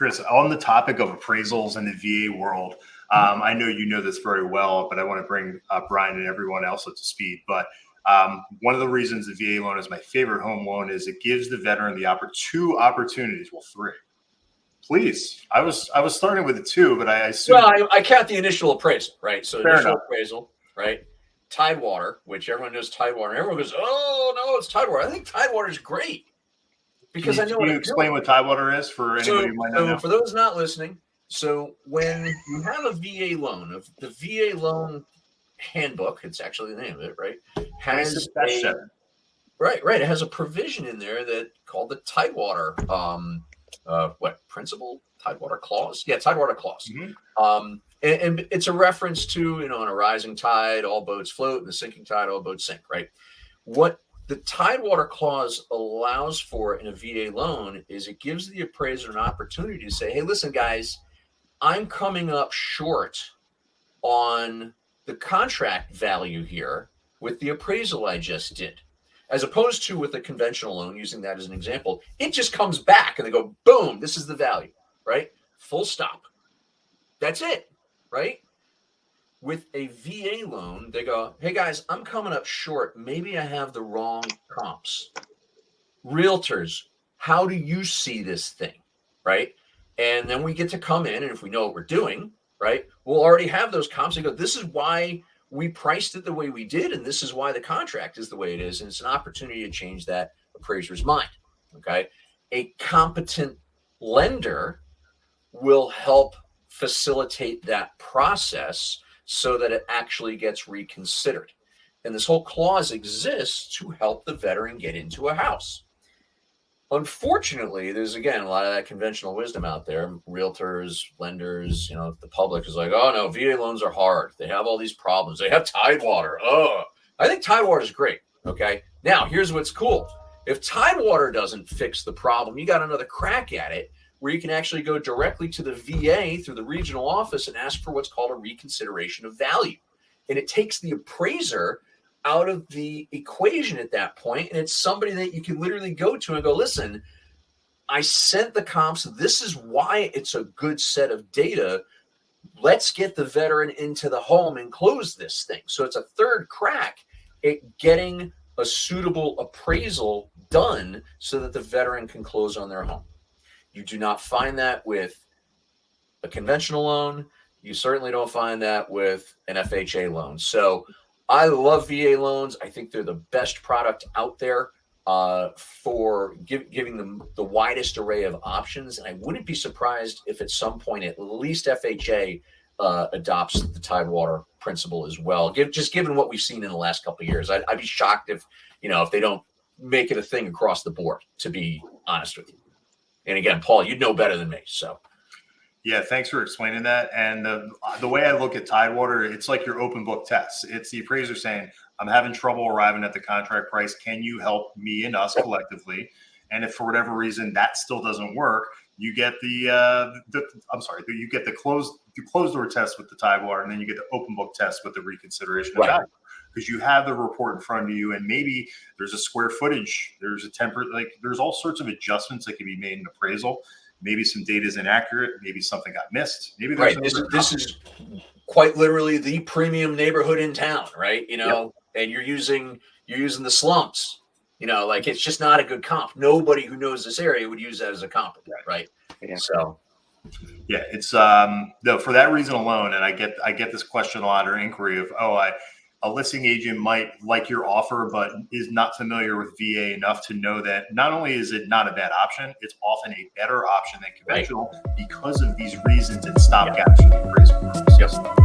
Chris, on the topic of appraisals in the VA world, I know you know this very well, but I want to bring Brian and everyone else up to speed. But one of the reasons the VA loan is my favorite home loan is it gives the veteran the two opportunities. Well, three. Please, I was starting with the two, but I assume. Well, I count the initial appraisal, right? So Fair initial enough. appraisal, right? Tidewater, which everyone knows Tidewater. Everyone goes, "Oh no, it's Tidewater." I think Tidewater is great because I know. Can you explain what Tidewater is for anybody who might not know? For those not listening, so when you have a VA loan, the VA loan handbook, it's actually the name of it, right? Has It has a provision in there that called the Tidewater, principle? Tidewater clause? Yeah, Tidewater clause. Mm-hmm. And it's a reference to, on a rising tide, all boats float, and the sinking tide, all boats sink, right? What the Tidewater clause allows for in a VA loan is it gives the appraiser an opportunity to say, hey, listen, guys, I'm coming up short on the contract value here with the appraisal I just did. As opposed to with a conventional loan, using that as an example, it just comes back and they go, boom, this is the value, right? Full stop. That's it, right? With a VA loan, they go, hey guys, I'm coming up short. Maybe I have the wrong comps. Realtors, how do you see this thing, right? And then we get to come in, and if we know what we're doing, right, we'll already have those comps and go, this is why we priced it the way we did, and this is why the contract is the way it is, and it's an opportunity to change that appraiser's mind, okay? A competent lender will help facilitate that process so that it actually gets reconsidered. And this whole clause exists to help the veteran get into a house. Unfortunately, there's, again, a lot of that conventional wisdom out there. Realtors, lenders, the public is like, oh, no, VA loans are hard. They have all these problems. They have Tidewater. Oh, I think Tidewater is great, okay? Now, here's what's cool. If Tidewater doesn't fix the problem, you got another crack at it where you can actually go directly to the VA through the regional office and ask for what's called a reconsideration of value. And it takes the appraiser out of the equation at that point, and it's somebody that you can literally go to and go, listen, I sent the comps. This is why it's a good set of data. Let's get the veteran into the home and close this thing. So it's a third crack at getting a suitable appraisal done so that the veteran can close on their home. You do not find that with a conventional loan. You certainly don't find that with an FHA loan. So I love VA loans. I think they're the best product out there for giving them the widest array of options. And I wouldn't be surprised if at some point at least FHA adopts the Tidewater principle as well. Just given what we've seen in the last couple of years, I'd be shocked if they don't make it a thing across the board, to be honest with you. And again, Paul, you'd know better than me. So. Yeah, thanks for explaining that. And the way I look at Tidewater, it's like your open book test. It's the appraiser saying, I'm having trouble arriving at the contract price. Can you help me and us collectively? And if for whatever reason that still doesn't work, you get you get the closed door test with the Tidewater, and then you get the open book test with the reconsideration of value. Because you have the report in front of you, and maybe there's a square footage, there's a there's all sorts of adjustments that can be made in appraisal. Maybe some data is inaccurate. Maybe something got missed. Maybe there's this is quite literally the premium neighborhood in town, right? And you're using the slumps. It's just not a good comp. Nobody who knows this area would use that as a comp, right? Yeah. So, yeah, it's for that reason alone. And I get this question a lot, or inquiry of, a listing agent might like your offer, but is not familiar with VA enough to know that not only is it not a bad option, it's often a better option than conventional because of these reasons and stopgaps for the appraisal purposes. Yep.